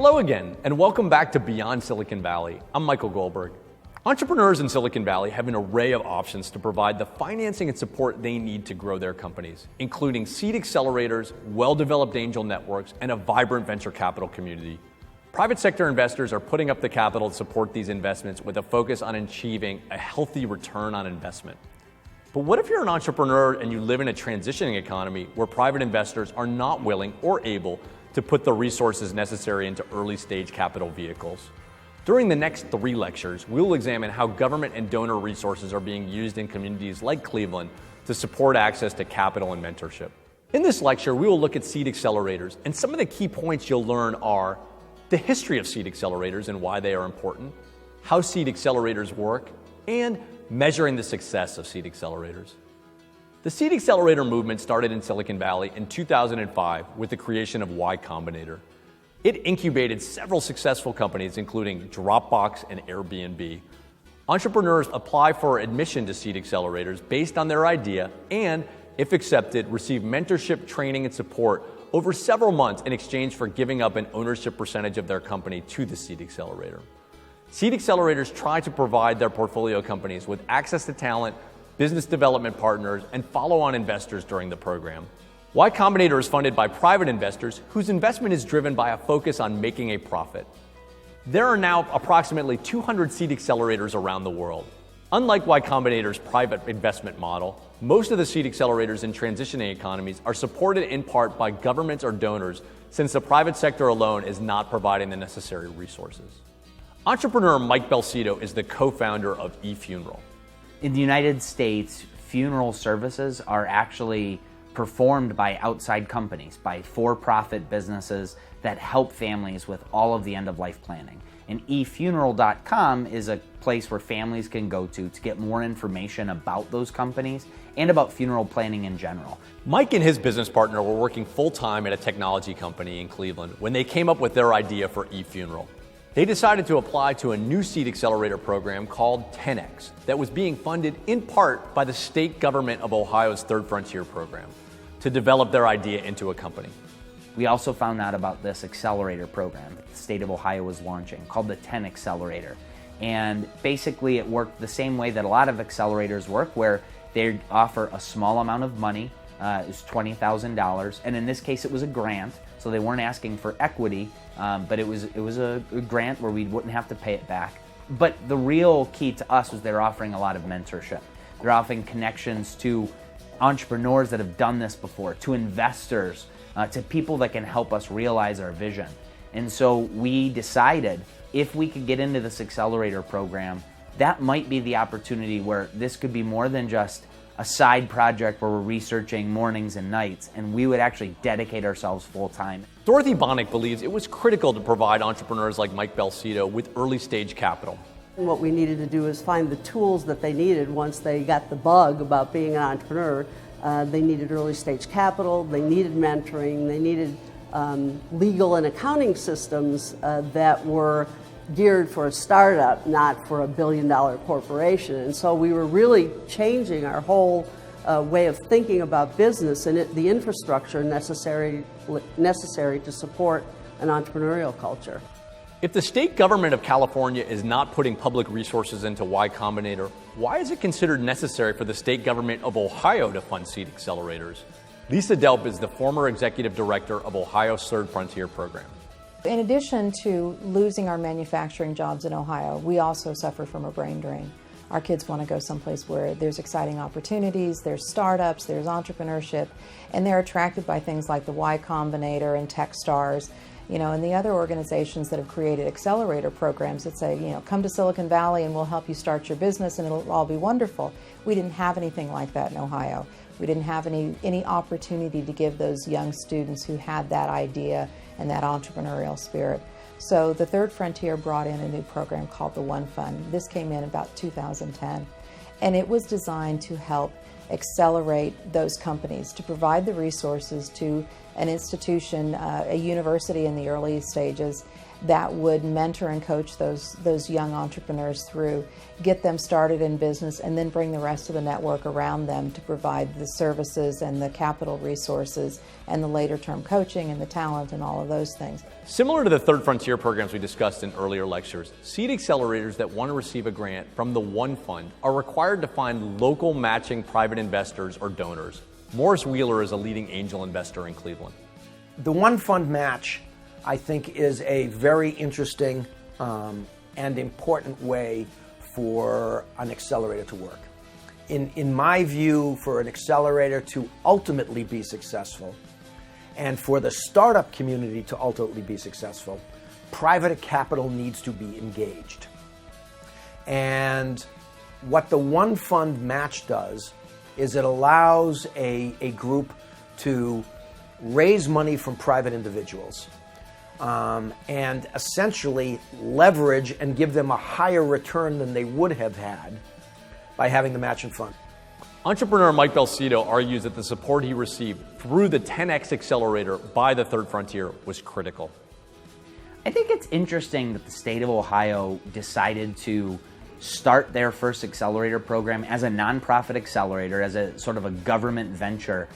Hello again, and welcome back to Beyond Silicon Valley. I'm Michael Goldberg. Entrepreneurs in Silicon Valley have an array of options to provide the financing and support they need to grow their companies, including seed accelerators, well-developed angel networks, and a vibrant venture capital community. Private sector investors are putting up the capital to support these investments with a focus on achieving a healthy return on investment. But what if you're an entrepreneur and you live in a transitioning economy where private investors are not willing or able to put the resources necessary into early stage capital vehicles? During the next 3 lectures, we will examine how government and donor resources are being used in communities like Cleveland to support access to capital and mentorship. In this lecture, we will look at seed accelerators, and some of the key points you'll learn are the history of seed accelerators and why they are important, how seed accelerators work, and measuring the success of seed accelerators. The seed accelerator movement started in Silicon Valley in 2005 with the creation of Y Combinator. It incubated several successful companies, including Dropbox and Airbnb. Entrepreneurs apply for admission to seed accelerators based on their idea and, if accepted, receive mentorship, training, and support over several months in exchange for giving up an ownership percentage of their company to the seed accelerator. Seed accelerators try to provide their portfolio companies with access to talent, business development partners, and follow-on investors during the program. Y Combinator is funded by private investors whose investment is driven by a focus on making a profit. There are now approximately 200 seed accelerators around the world. Unlike Y Combinator's private investment model, most of the seed accelerators in transitioning economies are supported in part by governments or donors, since the private sector alone is not providing the necessary resources. Entrepreneur Mike Belsito is the co-founder of eFuneral. In the United States, funeral services are actually performed by outside companies, by for-profit businesses that help families with all of the end-of-life planning. And eFuneral.com is a place where families can go to get more information about those companies and about funeral planning in general. Mike and his business partner were working full-time at a technology company in Cleveland when they came up with their idea for eFuneral. They decided to apply to a new seed accelerator program called 10X that was being funded in part by the state government of Ohio's Third Frontier program to develop their idea into a company. We also found out about this accelerator program that the state of Ohio was launching called the 10 Accelerator. And basically it worked the same way that a lot of accelerators work, where they offer a small amount of money, it was $20,000, and in this case it was a grant, so they weren't asking for equity, but it was a grant where we wouldn't have to pay it back. But the real key to us was they're offering a lot of mentorship. They're offering connections to entrepreneurs that have done this before, to investors, to people that can help us realize our vision. And so we decided if we could get into this accelerator program, that might be the opportunity where this could be more than just a side project where we're researching mornings and nights, and we would actually dedicate ourselves full time. Dorothy Bonnick believes it was critical to provide entrepreneurs like Mike Belsito with early stage capital. And what we needed to do is find the tools that they needed once they got the bug about being an entrepreneur. They needed early stage capital, they needed mentoring, they needed legal and accounting systems that were geared for a startup, not for a billion-dollar corporation. And so we were really changing our whole way of thinking about business and the infrastructure necessary to support an entrepreneurial culture. If the state government of California is not putting public resources into Y Combinator, why is it considered necessary for the state government of Ohio to fund seed accelerators? Lisa Delp is the former executive director of Ohio's Third Frontier program. In addition to losing our manufacturing jobs in Ohio, we also suffer from a brain drain. Our kids want to go someplace where there's exciting opportunities, there's startups, there's entrepreneurship, and they're attracted by things like the Y Combinator and Techstars, and the other organizations that have created accelerator programs that say, come to Silicon Valley and we'll help you start your business and it'll all be wonderful. We didn't have anything like that in Ohio. We didn't have any opportunity to give those young students who had that idea and that entrepreneurial spirit. So the Third Frontier brought in a new program called the One Fund. This came in about 2010, and it was designed to help accelerate those companies, to provide the resources to an institution, a university in the early stages, that would mentor and coach those young entrepreneurs through, get them started in business, and then bring the rest of the network around them to provide the services and the capital resources and the later term coaching and the talent and all of those things. Similar to the Third Frontier programs we discussed in earlier lectures, seed accelerators that want to receive a grant from the One Fund are required to find local matching private investors or donors. Morris Wheeler is a leading angel investor in Cleveland. The One Fund match, I think, is a very interesting and important way for an accelerator to work. In my view, for an accelerator to ultimately be successful, and for the startup community to ultimately be successful, private capital needs to be engaged. And what the One Fund match does is it allows a group to raise money from private individuals and essentially leverage and give them a higher return than they would have had by having the matching fund. Entrepreneur Mike Belcito argues that the support he received through the 10X Accelerator by the Third Frontier was critical. I think it's interesting that the state of Ohio decided to start their first accelerator program as a nonprofit accelerator, as a sort of a government venture.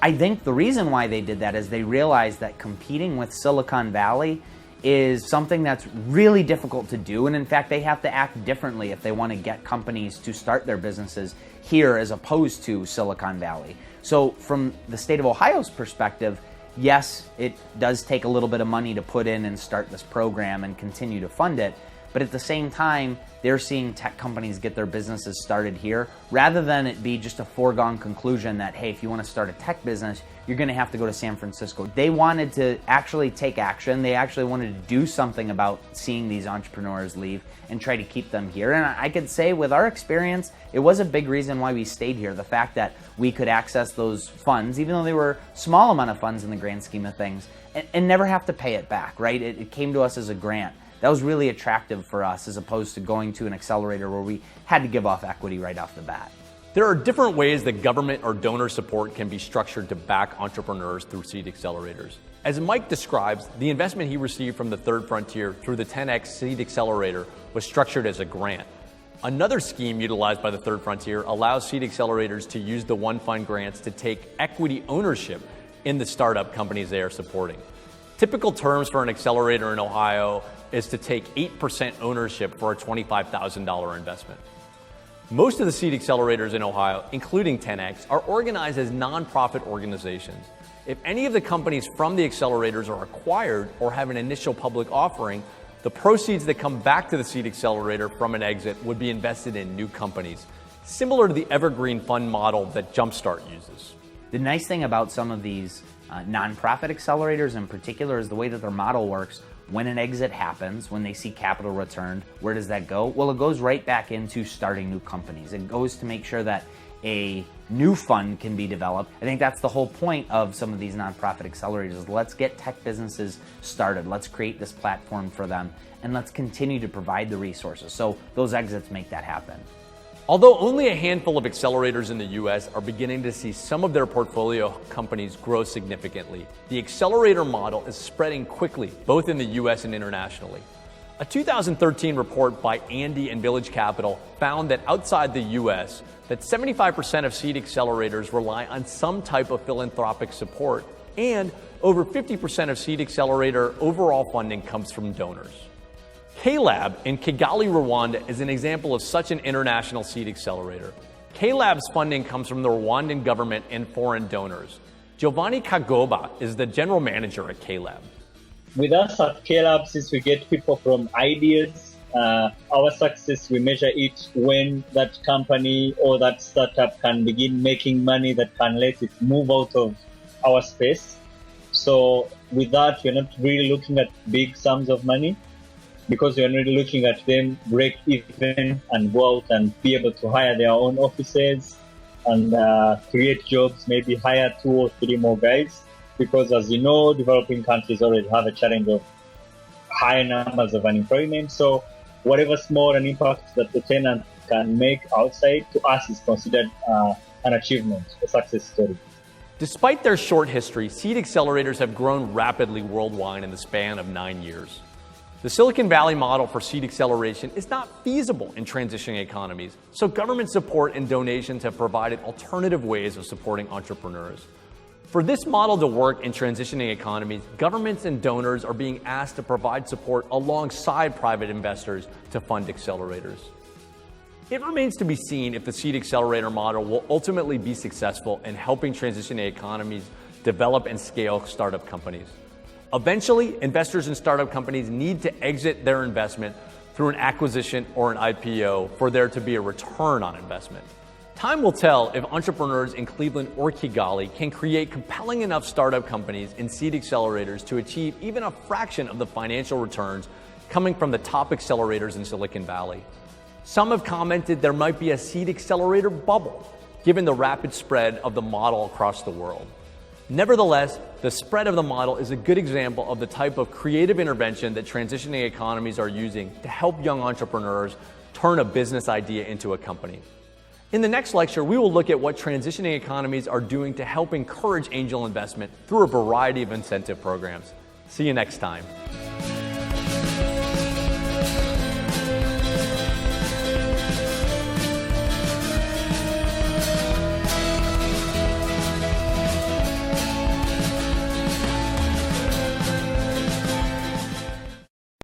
I think the reason why they did that is they realized that competing with Silicon Valley is something that's really difficult to do, and in fact they have to act differently if they want to get companies to start their businesses here as opposed to Silicon Valley. So from the state of Ohio's perspective, yes, it does take a little bit of money to put in and start this program and continue to fund it, but at the same time, they're seeing tech companies get their businesses started here, rather than it be just a foregone conclusion that, hey, if you want to start a tech business, you're going to have to go to San Francisco. They wanted to actually take action. They actually wanted to do something about seeing these entrepreneurs leave and try to keep them here. And I could say with our experience, it was a big reason why we stayed here. The fact that we could access those funds, even though they were a small amount of funds in the grand scheme of things, and never have to pay it back, right? It came to us as a grant. That was really attractive for us as opposed to going to an accelerator where we had to give off equity right off the bat. There are different ways that government or donor support can be structured to back entrepreneurs through seed accelerators. As Mike describes, the investment he received from the Third Frontier through the 10X Seed Accelerator was structured as a grant. Another scheme utilized by the Third Frontier allows seed accelerators to use the One Fund grants to take equity ownership in the startup companies they are supporting. Typical terms for an accelerator in Ohio is to take 8% ownership for a $25,000 investment. Most of the seed accelerators in Ohio, including 10X, are organized as nonprofit organizations. If any of the companies from the accelerators are acquired or have an initial public offering, the proceeds that come back to the seed accelerator from an exit would be invested in new companies, similar to the evergreen fund model that Jumpstart uses. The nice thing about some of these nonprofit accelerators in particular is the way that their model works. When an exit happens, when they see capital returned, where does that go? Well, it goes right back into starting new companies. It goes to make sure that a new fund can be developed. I think that's the whole point of some of these nonprofit accelerators. Let's get tech businesses started. Let's create this platform for them, and let's continue to provide the resources. So those exits make that happen. Although only a handful of accelerators in the U.S. are beginning to see some of their portfolio companies grow significantly, the accelerator model is spreading quickly, both in the U.S. and internationally. A 2013 report by Andy and Village Capital found that outside the U.S., that 75% of seed accelerators rely on some type of philanthropic support, and over 50% of seed accelerator overall funding comes from donors. K-Lab in Kigali, Rwanda is an example of such an international seed accelerator. K-Lab's funding comes from the Rwandan government and foreign donors. Giovanni Kagoba is the general manager at K-Lab. With us at K-Lab, since we get people from ideas, our success, we measure it when that company or that startup can begin making money that can let it move out of our space. So with that, we're not really looking at big sums of money, because we're really looking at them break even and go out and be able to hire their own offices and create jobs, maybe hire 2 or 3 more guys. Because as you know, developing countries already have a challenge of high numbers of unemployment. So whatever small an impact that the tenant can make outside, to us is considered an achievement, a success story. Despite their short history, seed accelerators have grown rapidly worldwide in the span of 9 years. The Silicon Valley model for seed acceleration is not feasible in transitioning economies, so government support and donations have provided alternative ways of supporting entrepreneurs. For this model to work in transitioning economies, governments and donors are being asked to provide support alongside private investors to fund accelerators. It remains to be seen if the seed accelerator model will ultimately be successful in helping transitioning economies develop and scale startup companies. Eventually, investors in startup companies need to exit their investment through an acquisition or an IPO for there to be a return on investment. Time will tell if entrepreneurs in Cleveland or Kigali can create compelling enough startup companies and seed accelerators to achieve even a fraction of the financial returns coming from the top accelerators in Silicon Valley. Some have commented there might be a seed accelerator bubble, given the rapid spread of the model across the world. Nevertheless, the spread of the model is a good example of the type of creative intervention that transitioning economies are using to help young entrepreneurs turn a business idea into a company. In the next lecture, we will look at what transitioning economies are doing to help encourage angel investment through a variety of incentive programs. See you next time.